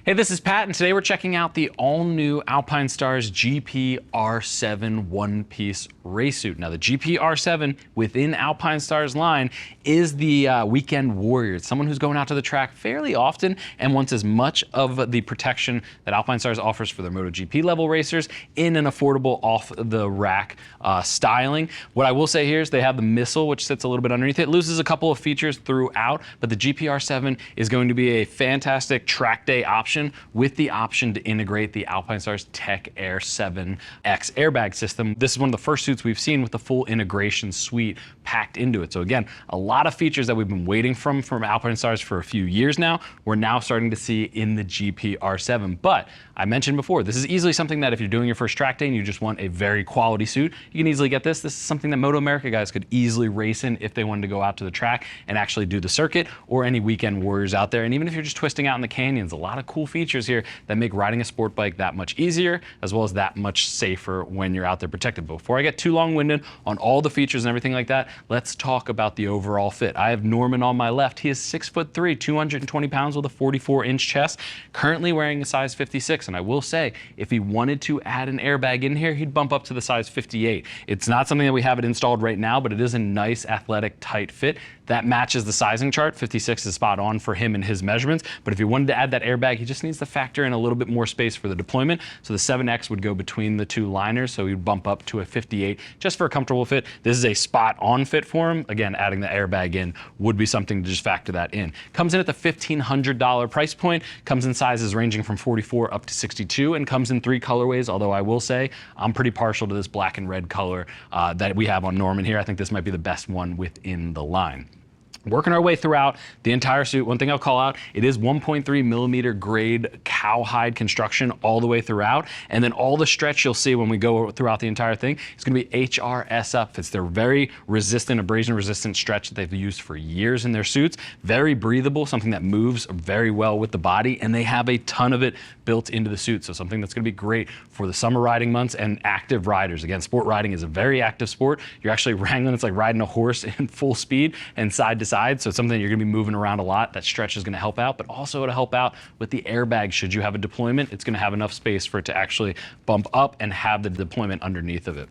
Hey, this is Pat, and today we're checking out the all-new Alpinestars GP-R7 one-piece race suit. Now, the GP-R7 within Alpinestars line is the weekend warrior. It's someone who's going out to the track fairly often and wants as much of the protection that Alpinestars offers for their MotoGP level racers in an affordable off-the-rack styling. What I will say here is they have the missile, which sits a little bit underneath it. It loses a couple of features throughout, but the GP-R7 is going to be a fantastic track day option with the option to integrate the Alpinestars Tech Air 7X airbag system. This is one of the first suits we've seen with the full integration suite packed into it. So again, a lot of features that we've been waiting from Alpinestars for a few years now, we're now starting to see in the GP-R7. But I mentioned before, this is easily something that if you're doing your first track day and you just want a very quality suit, you can easily get this. This is something that Moto America guys could easily race in if they wanted to go out to the track and actually do the circuit, or any weekend warriors out there. And even if you're just twisting out in the canyons, a lot of cool features here that make riding a sport bike that much easier, as well as that much safer when you're out there protected. But before I get too long-winded on all the features and everything like that, let's talk about the overall fit. I have Norman on my left. He is 6'3", 220 pounds with a 44-inch chest, currently wearing a size 56. And I will say, if he wanted to add an airbag in here, he'd bump up to the size 58. It's not something that we have it installed right now, but it is a nice, athletic, tight fit that matches the sizing chart. 56 is spot on for him and his measurements. But if he wanted to add that airbag, he just needs to factor in a little bit more space for the deployment. So the 7X would go between the two liners, so he'd bump up to a 58 just for a comfortable fit. This is a spot on fit for him. Again, adding the airbag in would be something to just factor that in. Comes in at the $1,500 price point, comes in sizes ranging from 44 up to 62, and comes in 3 colorways, although I will say I'm pretty partial to this black and red color that we have on Norman here. I think this might be the best one within the line. Working our way throughout the entire suit, one thing I'll call out, it is 1.3 millimeter grade cowhide construction all the way throughout. And then all the stretch you'll see when we go throughout the entire thing is going to be HRS upfits. They're very resistant, abrasion resistant stretch that they've used for years in their suits. Very breathable, something that moves very well with the body. And they have a ton of it built into the suit. So something that's going to be great for the summer riding months and active riders. Again, sport riding is a very active sport. You're actually wrangling, it's like riding a horse in full speed and side to side. So it's something that you're going to be moving around a lot. That stretch is going to help out, but also it'll help out with the airbag. Should you have a deployment, it's going to have enough space for it to actually bump up and have the deployment underneath of it.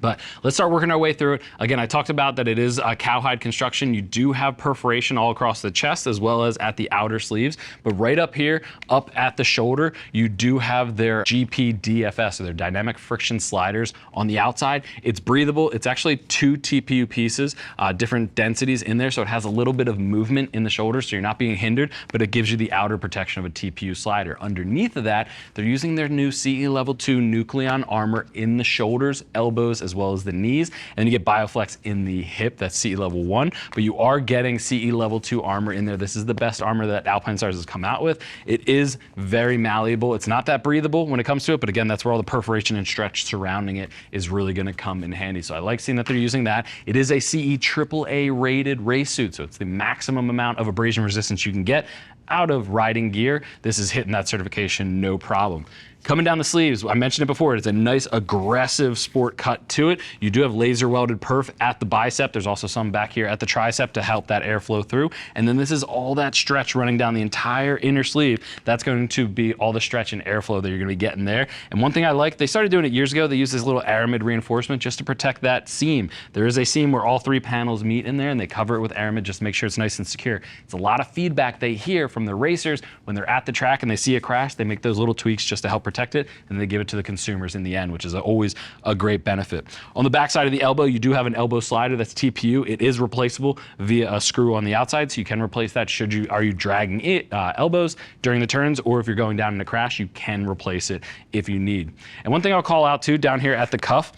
But let's start working our way through it. Again, I talked about that it is a cowhide construction. You do have perforation all across the chest as well as at the outer sleeves. But right up here, up at the shoulder, you do have their GP-DFS, so their dynamic friction sliders on the outside. It's breathable. It's actually 2 TPU pieces, different densities in there. So it has a little bit of movement in the shoulders, so you're not being hindered, but it gives you the outer protection of a TPU slider. Underneath of that, they're using their new CE Level 2 Nucleon armor in the shoulders, elbows, as well as the knees, and you get BioFlex in the hip. That's CE Level 1, but you are getting CE Level 2 armor in there. This is the best armor that Alpinestars has come out with. It is very malleable. It's not that breathable when it comes to it, but again, that's where all the perforation and stretch surrounding it is really going to come in handy. So I like seeing that they're using that. It is a CE AAA rated race suit, so it's the maximum amount of abrasion resistance you can get out of riding gear. This is hitting that certification no problem. Coming down the sleeves, I mentioned it before, it's a nice aggressive sport cut to it. You do have laser welded perf at the bicep. There's also some back here at the tricep to help that air flow through. And then this is all that stretch running down the entire inner sleeve. That's going to be all the stretch and airflow that you're going to be getting there. And one thing I like, they started doing it years ago. They used this little aramid reinforcement just to protect that seam. There is a seam where all 3 panels meet in there, and they cover it with aramid just to make sure it's nice and secure. It's a lot of feedback they hear from the racers when they're at the track and they see a crash. They make those little tweaks just to help protect it, and they give it to the consumers in the end, which is always a great benefit. On the back side of the elbow, you do have an elbow slider that's TPU. It is replaceable via a screw on the outside, so you can replace that are you dragging it elbows during the turns, or if you're going down in a crash, you can replace it if you need. And one thing I'll call out too, down here at the cuff,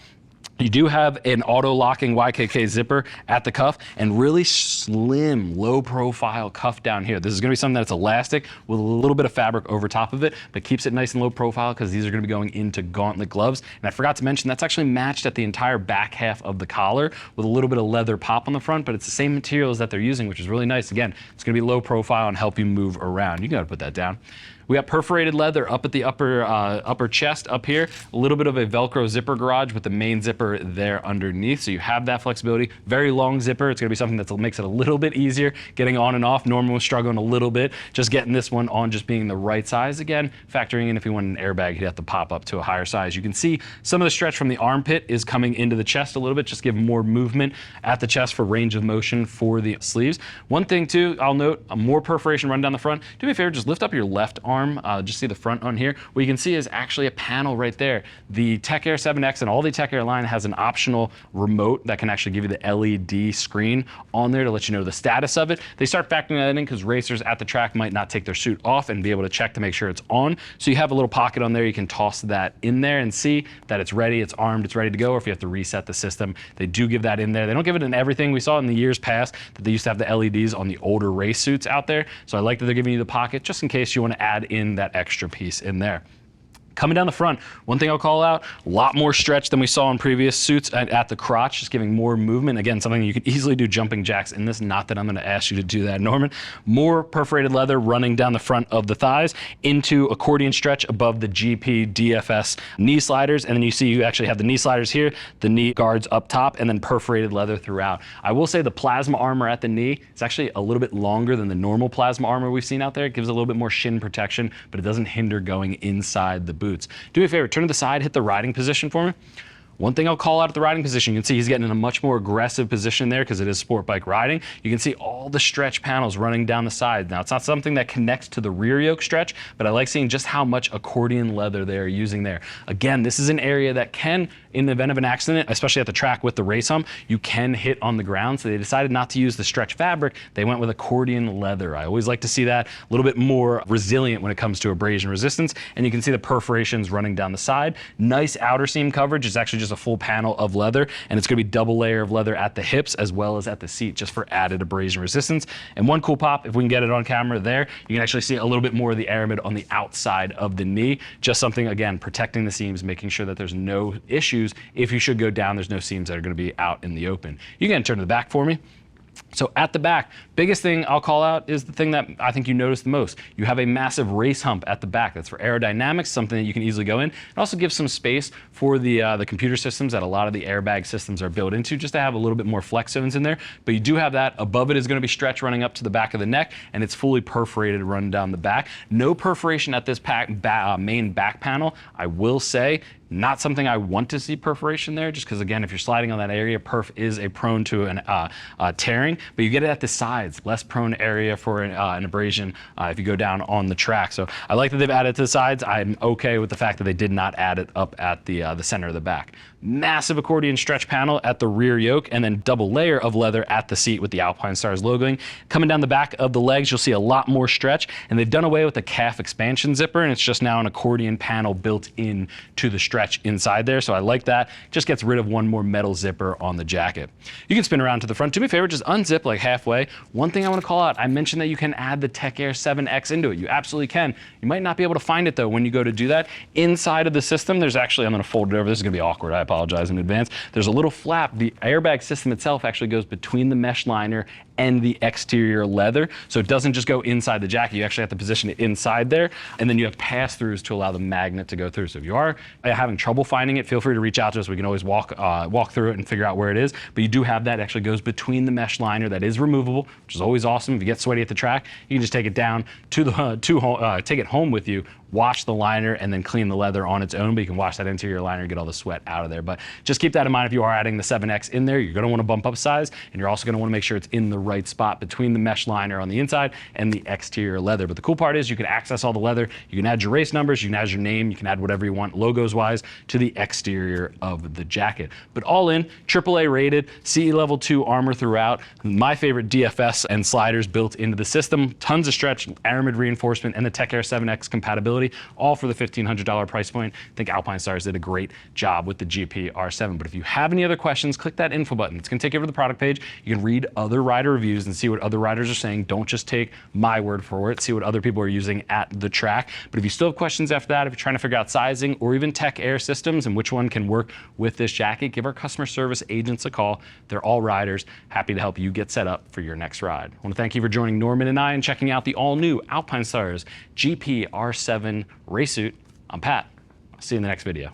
you do have an auto-locking YKK zipper at the cuff and really slim, low-profile cuff down here. This is going to be something that's elastic with a little bit of fabric over top of it, but keeps it nice and low profile because these are going to be going into gauntlet gloves. And I forgot to mention, that's actually matched at the entire back half of the collar with a little bit of leather pop on the front, but it's the same materials that they're using, which is really nice. Again, it's going to be low profile and help you move around. You got to put that down. We got perforated leather up at the upper chest up here, a little bit of a Velcro zipper garage with the main zipper there underneath. So you have that flexibility. Very long zipper. It's gonna be something that makes it a little bit easier getting on and off. Norman was struggling a little bit, just getting this one on just being the right size. Again, factoring in if you want an airbag, you'd have to pop up to a higher size. You can see some of the stretch from the armpit is coming into the chest a little bit, just give more movement at the chest for range of motion for the sleeves. One thing too, I'll note, a more perforation run down the front. Do me a favor, just lift up your left arm, just see the front on here. What you can see is actually a panel right there. The Tech Air 7X and all the Tech Air line has an optional remote that can actually give you the LED screen on there to let you know the status of it. They start factoring that in because racers at the track might not take their suit off and be able to check to make sure it's on. So you have a little pocket on there, you can toss that in there and see that it's ready, it's armed, it's ready to go, or if you have to reset the system, they do give that in there. They don't give it in everything. We saw in the years past that they used to have the LEDs on the older race suits out there. So I like that they're giving you the pocket just in case you want to add in that extra piece in there. Coming down the front, one thing I'll call out, a lot more stretch than we saw in previous suits at the crotch, just giving more movement. Again, something you can easily do jumping jacks in this, not that I'm gonna ask you to do that, Norman. More perforated leather running down the front of the thighs into accordion stretch above the GP DFS knee sliders. And then you see you actually have the knee sliders here, the knee guards up top, and then perforated leather throughout. I will say the plasma armor at the knee, it's actually a little bit longer than the normal plasma armor we've seen out there. It gives a little bit more shin protection, but it doesn't hinder going inside the boot. Do me a favor, turn to the side, hit the riding position for me. One thing I'll call out at the riding position, you can see he's getting in a much more aggressive position there because it is sport bike riding. You can see all the stretch panels running down the side. Now, it's not something that connects to the rear yoke stretch, but I like seeing just how much accordion leather they're using there. Again, this is an area that can, in the event of an accident, especially at the track with the race hump, you can hit on the ground. So they decided not to use the stretch fabric. They went with accordion leather. I always like to see that a little bit more resilient when it comes to abrasion resistance. And you can see the perforations running down the side. Nice outer seam coverage. It's actually just a full panel of leather, and it's going to be double layer of leather at the hips as well as at the seat, just for added abrasion resistance. And one cool pop, if we can get it on camera there, you can actually see a little bit more of the aramid on the outside of the knee. Just something, again, protecting the seams, making sure that there's no issues. If you should go down, there's no seams that are going to be out in the open. You can turn to the back for me. So at the back, biggest thing I'll call out is the thing that I think you notice the most. You have a massive race hump at the back. That's for aerodynamics, something that you can easily go in. It also gives some space for the computer systems that a lot of the airbag systems are built into, just to have a little bit more flex zones in there. But you do have that. Above it is going to be stretch running up to the back of the neck, and it's fully perforated run down the back. No perforation at this main back panel. I will say, not something I want to see perforation there, just because, again, if you're sliding on that area, perf is prone to an tearing, but you get it at the sides, less prone area for an abrasion if you go down on the track. So I like that they've added it to the sides. I'm okay with the fact that they did not add it up at the center of the back. Massive accordion stretch panel at the rear yoke, and then double layer of leather at the seat with the Alpinestars logoing. Coming down the back of the legs, you'll see a lot more stretch, and they've done away with the calf expansion zipper, and it's just now an accordion panel built in to the stretch inside there. So I like that. Just gets rid of one more metal zipper on the jacket. You can spin around to the front. Do me a favor, just unzip like halfway. One thing I want to call out, I mentioned that you can add the Tech Air 7X into it. You absolutely can. You might not be able to find it though when you go to do that. Inside of the system, there's actually, I'm going to fold it over. This is going to be awkward. I apologize in advance. There's a little flap. The airbag system itself actually goes between the mesh liner and the exterior leather. So it doesn't just go inside the jacket. You actually have to position it inside there. And then you have pass-throughs to allow the magnet to go through. So if you are having trouble finding it, feel free to reach out to us. We can always walk through it and figure out where it is. But you do have that. It actually goes between the mesh liner that is removable, which is always awesome. If you get sweaty at the track, you can just take it down to the take it home with you, wash the liner, and then clean the leather on its own. But you can wash that interior liner and get all the sweat out of there. But just keep that in mind if you are adding the 7X in there. You're going to want to bump up size, and you're also going to want to make sure it's in the right spot between the mesh liner on the inside and the exterior leather. But the cool part is you can access all the leather. You can add your race numbers, you can add your name, you can add whatever you want logos wise to the exterior of the jacket. But all in, AAA rated, CE level 2 armor throughout. My favorite DFS and sliders built into the system. Tons of stretch, aramid reinforcement, and the Tech Air 7X compatibility, all for the $1,500 price point. I think Alpinestars did a great job with the GP-R7. But if you have any other questions, click that info button. It's going to take you over to the product page. You can read other rider reviews and see what other riders are saying. Don't just take my word for it. See what other people are using at the track. But if you still have questions after that, if you're trying to figure out sizing or even tech air systems and which one can work with this jacket, give our customer service agents a call. They're all riders, happy to help you get set up for your next ride. I want to thank you for joining Norman and I and checking out the all-new Alpinestars GP-R7 race suit. I'm Pat. I'll see you in the next video.